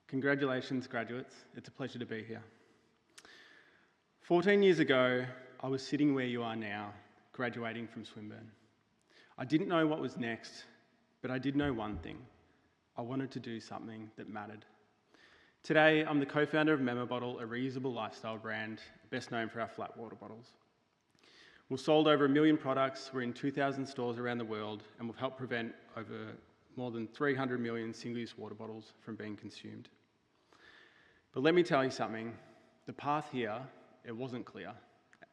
Congratulations, graduates. It's a pleasure to be here. 14 years ago, I was sitting where you are now, graduating from Swinburne. I didn't know what was next, but I did know one thing. I wanted to do something that mattered. Today, I'm the co-founder of Memo Bottle, a reusable lifestyle brand, best known for our flat water bottles. We've sold over 1 million products, we're in 2,000 stores around the world, and we've helped prevent over more than 300 million single-use water bottles from being consumed. But let me tell you something, the path here, it wasn't clear,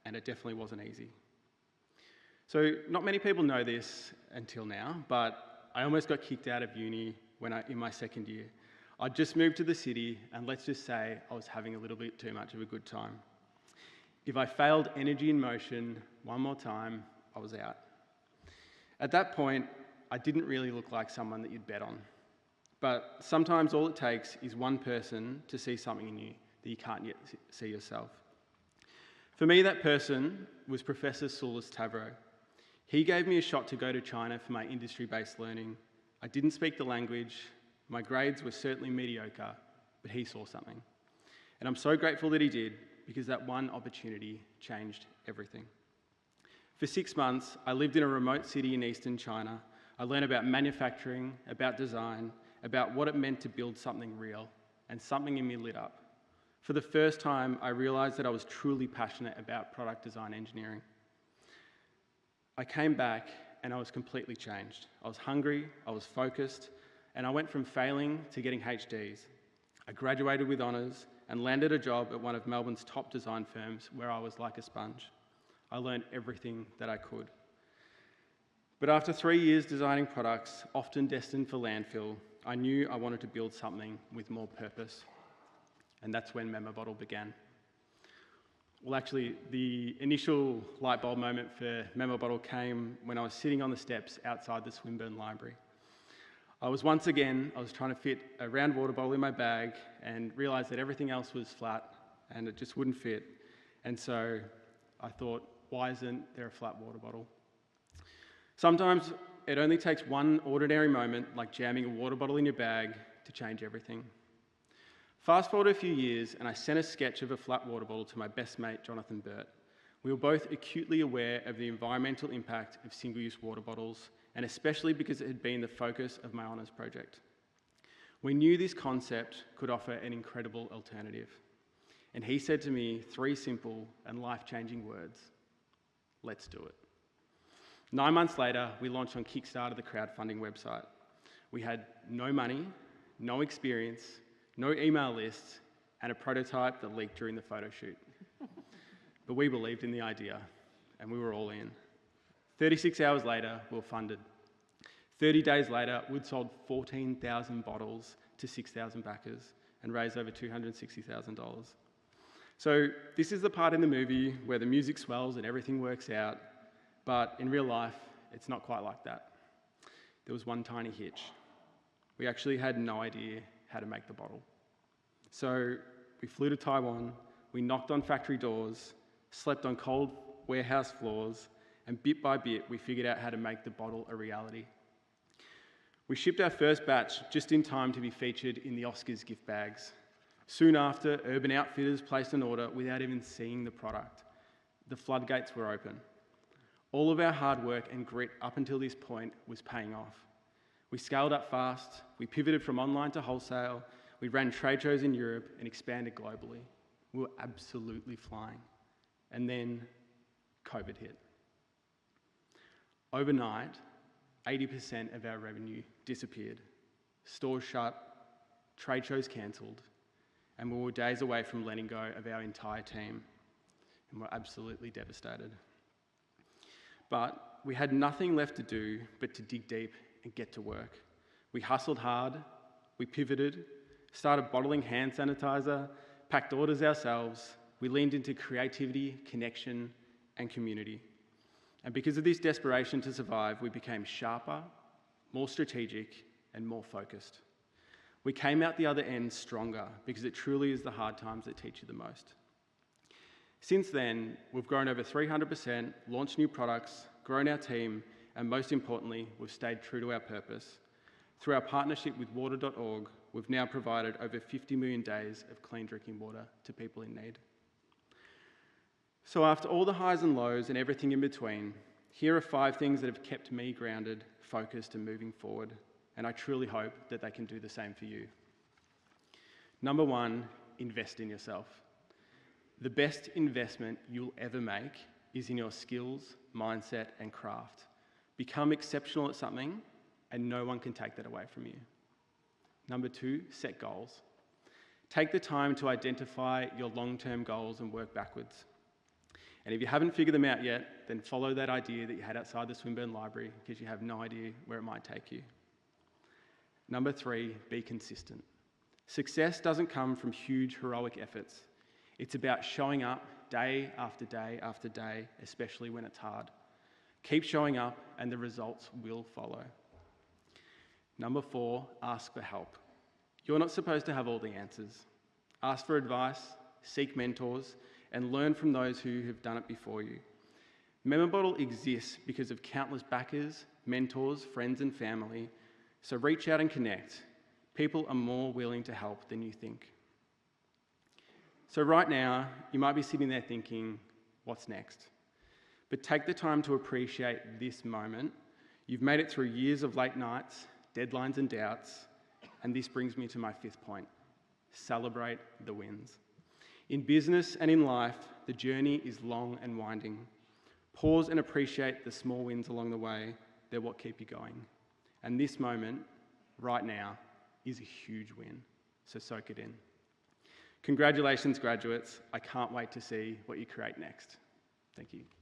and it definitely wasn't easy. So not many people know this until now, but I almost got kicked out of uni in my second year. I'd just moved to the city, and let's just say I was having a little bit too much of a good time. If I failed energy in motion one more time, I was out. At that point, I didn't really look like someone that you'd bet on. But sometimes all it takes is one person to see something in you that you can't yet see yourself. For me, that person was Professor Sulis Tavro. He gave me a shot to go to China for my industry-based learning. I didn't speak the language, my grades were certainly mediocre, but he saw something. And I'm so grateful that he did, because that one opportunity changed everything. For 6 months, I lived in a remote city in eastern China. I learned about manufacturing, about design, about what it meant to build something real, and something in me lit up. For the first time, I realised that I was truly passionate about product design engineering. I came back and I was completely changed. I was hungry, I was focused, and I went from failing to getting HDs. I graduated with honours and landed a job at one of Melbourne's top design firms where I was like a sponge. I learned everything that I could. But after 3 years designing products, often destined for landfill, I knew I wanted to build something with more purpose. And that's when Memo Bottle began. Well, actually, the initial light bulb moment for Memo Bottle came when I was sitting on the steps outside the Swinburne Library. I was trying to fit a round water bottle in my bag and realised that everything else was flat and it just wouldn't fit. And so I thought, why isn't there a flat water bottle? Sometimes it only takes one ordinary moment, like jamming a water bottle in your bag, to change everything. Fast forward a few years, and I sent a sketch of a flat water bottle to my best mate, Jonathan Burt. We were both acutely aware of the environmental impact of single-use water bottles, and especially because it had been the focus of my honours project. We knew this concept could offer an incredible alternative. And he said to me 3 simple and life-changing words: let's do it. 9 months later, we launched on Kickstarter, the crowdfunding website. We had no money, no experience, no email lists, and a prototype that leaked during the photo shoot. But we believed in the idea, and we were all in. 36 hours later, we were funded. 30 days later, we'd sold 14,000 bottles to 6,000 backers and raised over $260,000. So this is the part in the movie where the music swells and everything works out. But in real life, it's not quite like that. There was one tiny hitch. We actually had no idea how to make the bottle. So we flew to Taiwan, we knocked on factory doors, slept on cold warehouse floors, and bit by bit, we figured out how to make the bottle a reality. We shipped our first batch just in time to be featured in the Oscars gift bags. Soon after, Urban Outfitters placed an order without even seeing the product. The floodgates were open. All of our hard work and grit up until this point was paying off. We scaled up fast, we pivoted from online to wholesale, we ran trade shows in Europe and expanded globally. We were absolutely flying. And then COVID hit. Overnight, 80% of our revenue disappeared. Stores shut, trade shows cancelled, and we were days away from letting go of our entire team. And we're absolutely devastated. But we had nothing left to do but to dig deep and get to work. We hustled hard, we pivoted, started bottling hand sanitizer, packed orders ourselves. We leaned into creativity, connection, and community. And because of this desperation to survive, we became sharper, more strategic, and more focused. We came out the other end stronger because it truly is the hard times that teach you the most. Since then, we've grown over 300%, launched new products, grown our team, and most importantly, we've stayed true to our purpose. Through our partnership with water.org, we've now provided over 50 million days of clean drinking water to people in need. So after all the highs and lows and everything in between, here are 5 things that have kept me grounded, focused and moving forward, and I truly hope that they can do the same for you. Number 1, invest in yourself. The best investment you'll ever make is in your skills, mindset and craft. Become exceptional at something and no one can take that away from you. Number 2, set goals. Take the time to identify your long-term goals and work backwards. And if you haven't figured them out yet, then follow that idea that you had outside the Swinburne Library because you have no idea where it might take you. Number 3, be consistent. Success doesn't come from huge heroic efforts. It's about showing up day after day after day, especially when it's hard. Keep showing up and the results will follow. Number 4, ask for help. You're not supposed to have all the answers. Ask for advice, seek mentors, and learn from those who have done it before you. Memberbottle exists because of countless backers, mentors, friends and family, so reach out and connect. People are more willing to help than you think. So right now, you might be sitting there thinking, what's next? But take the time to appreciate this moment. You've made it through years of late nights, deadlines and doubts, and this brings me to my 5th point. Celebrate the wins. In business and in life, the journey is long and winding. Pause and appreciate the small wins along the way. They're what keep you going. And this moment, right now, is a huge win. So soak it in. Congratulations, graduates. I can't wait to see what you create next. Thank you.